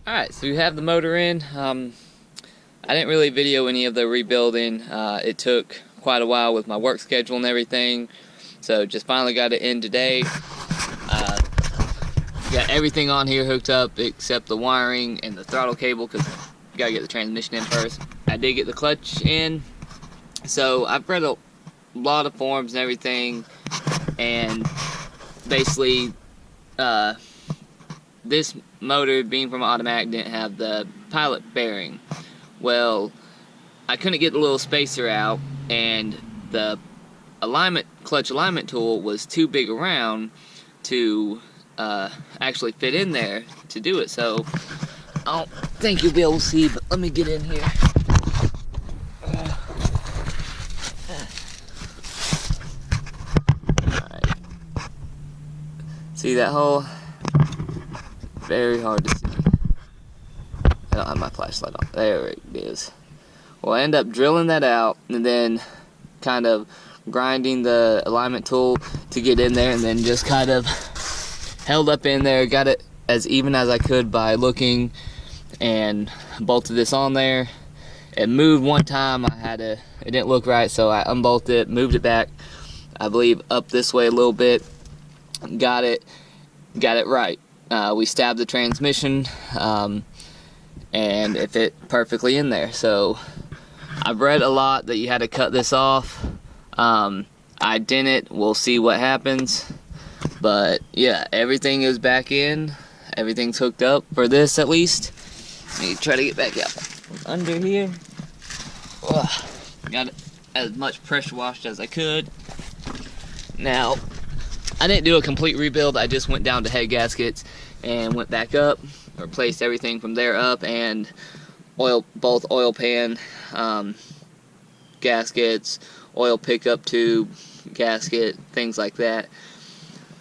Alright, so we have the motor in. I didn't really video any of the rebuilding. It took quite a while with my work schedule and everything, so just finally got it in today. Got everything on here hooked up except the wiring and the throttle cable, because you gotta get the transmission in first. I did get the clutch in, so I've read a lot of forums and everything, and basically this motor, being from automatic, didn't have the pilot bearing. Well, I couldn't get the little spacer out, and the clutch alignment tool was too big around to actually fit in there to do it. So I don't think you'll be able to see, but let me get in here. Alright. See that hole? Very hard to see. I don't have my flashlight on. There it is. Well, I end up drilling that out and then kind of grinding the alignment tool to get in there, and then just kind of held up in there, got it as even as I could by looking, and bolted this on there. It moved one time. It didn't look right, so I unbolted it, moved it back, I believe up this way a little bit, got it right. We stabbed the transmission, and it fit perfectly in there. So I've read a lot that you had to cut this off. I didn't. We'll see what happens. But yeah, everything is back in. Everything's hooked up for this, at least. Let me try to get back out from under here. Got it as much pressure washed as I could. Now, I didn't do a complete rebuild. I just went down to head gaskets and went back up, replaced everything from there up, and both oil pan gaskets, oil pickup tube gasket, things like that.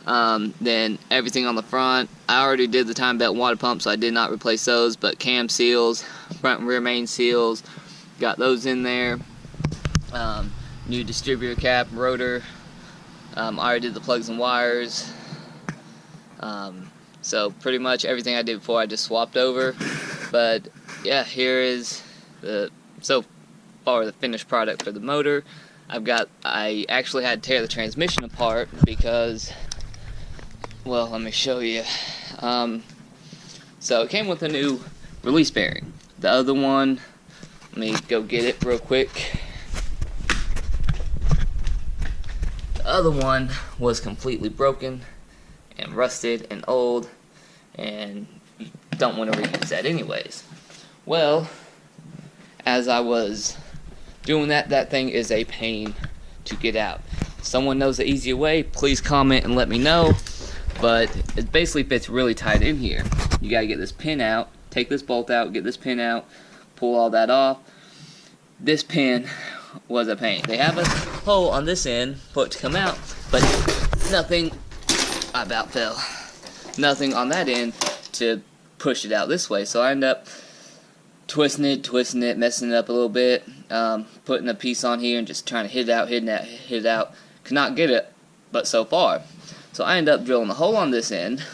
Then everything on the front, I already did the time belt water pump, so I did not replace those, but cam seals, front and rear main seals, got those in there. New distributor cap, rotor. I already did the plugs and wires. So pretty much everything I did before I just swapped over. But yeah, here is so far the finished product for the motor. I actually had to tear the transmission apart because, well, let me show you. So it came with a new release bearing. The other one, let me go get it real quick. The other one was completely broken and rusted and old, and you don't want to reuse that anyways. Well, as I was doing that thing is a pain to get out. If someone knows the easier way, please comment and let me know. But it basically fits really tight in here. You gotta get this pin out, take this bolt out, get this pin out, pull all that off. This pin was a pain. They have a hole on this end for it to come out, but nothing, I about fell, nothing on that end to push it out this way. So I end up twisting it, messing it up a little bit, putting a piece on here and just trying to hit it out. Could not get it, but so far. So I ended up drilling a hole on this end.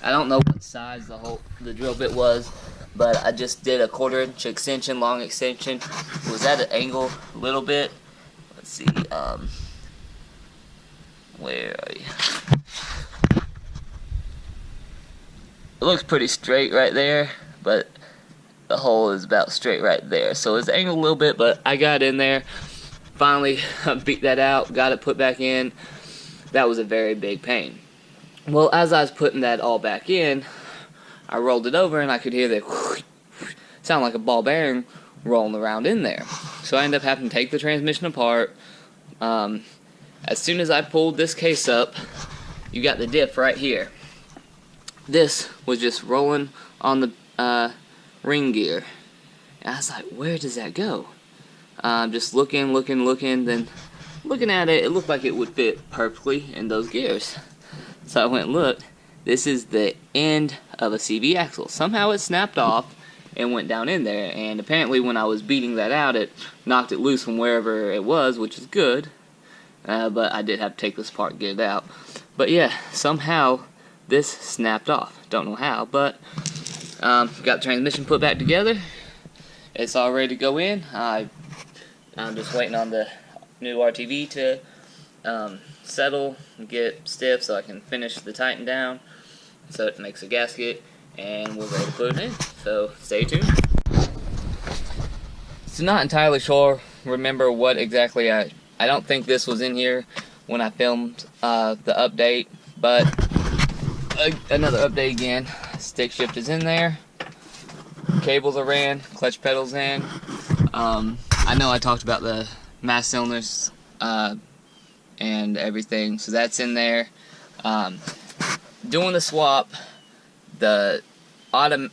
I don't know what size the drill bit was, but I just did a 1/4 inch extension, long extension. It was at an angle a little bit. Let's see, where are you? It looks pretty straight right there, but the hole is about straight right there. So it's angled a little bit, but I got in there. Finally beat that out, got it put back in. That was a very big pain. Well, as I was putting that all back in, I rolled it over and I could hear the sound like a ball bearing rolling around in there. So I ended up having to take the transmission apart. As soon as I pulled this case up, you got the diff right here. This was just rolling on the ring gear. And I was like, where does that go? Just looking, then looking at it, it looked like it would fit perfectly in those gears. So I went and looked. This is the end of a CV axle. Somehow it snapped off and went down in there, and apparently when I was beating that out, it knocked it loose from wherever it was, which is good. But I did have to take this apart and get it out. But yeah, somehow this snapped off. Don't know how, but Got the transmission put back together. It's all ready to go in. I'm just waiting on the new RTV to settle and get stiff so I can finish the tighten down so it makes a gasket, and we're ready to put it in. So stay tuned. So not entirely sure, remember what exactly I don't think this was in here when I filmed the update, but another update again. Stick shift is in there, cables are ran, clutch pedals in. I know I talked about the mass cylinders and everything, so that's in there. Doing the swap, there's a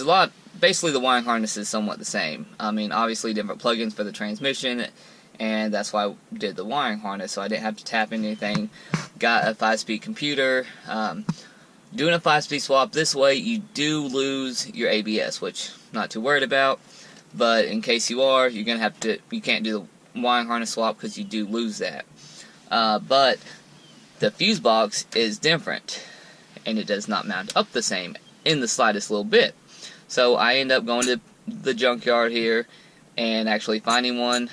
lot. Basically, the wiring harness is somewhat the same. I mean, obviously different plugins for the transmission, and that's why I did the wiring harness, so I didn't have to tap into anything. Got a 5-speed computer. Doing a 5-speed swap this way, you do lose your ABS, which I'm not too worried about. But in case you are, you're gonna have to. You can't do the wiring harness swap because you do lose that. But the fuse box is different, and it does not mount up the same in the slightest little bit. So I end up going to the junkyard here and actually finding one,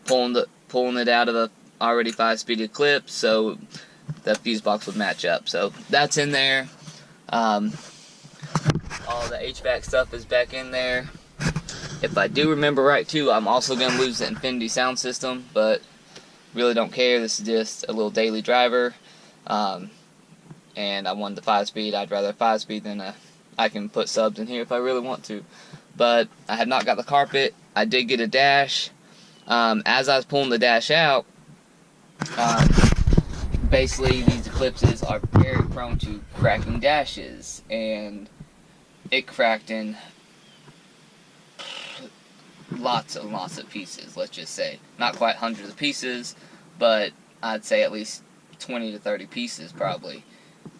pulling it out of a already 5-speed Eclipse, so the fuse box would match up. So that's in there. All the HVAC stuff is back in there. If I do remember right too, I'm also going to lose the Infinity sound system, but really don't care. This is just a little daily driver, and I wanted the 5-speed. I'd rather 5-speed than I can put subs in here if I really want to. But I have not got the carpet. I did get a dash. As I was pulling the dash out, basically these Eclipses are very prone to cracking dashes, and it cracked in lots and lots of pieces, let's just say. Not quite hundreds of pieces, but I'd say at least 20 to 30 pieces probably.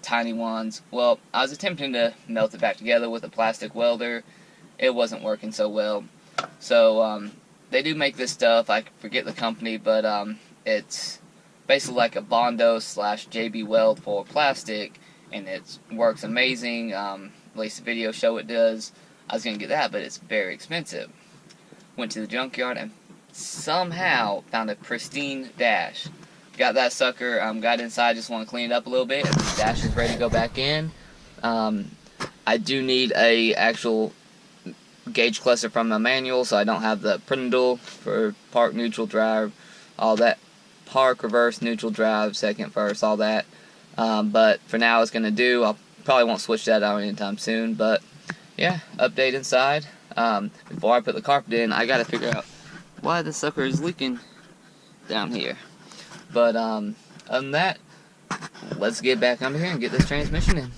Tiny ones. Well, I was attempting to melt it back together with a plastic welder. It wasn't working so well. So they do make this stuff. I forget the company, but it's basically like a Bondo / JB Weld for plastic, and it works amazing. At least the video show it does. I was gonna get that, but it's very expensive. Went to the junkyard and somehow found a pristine dash. Got that sucker, got inside, just want to clean it up a little bit, and the dash is ready to go back in. I do need a actual gauge cluster from the manual, so I don't have the prindle for park, neutral, drive, all that. Park, reverse, neutral, drive, second, first, all that. But for now it's going to do. I probably won't switch that out anytime soon, but yeah, update inside. Before I put the carpet in, I got to figure out why the sucker is leaking down here. But other than that, let's get back under here and get this transmission in.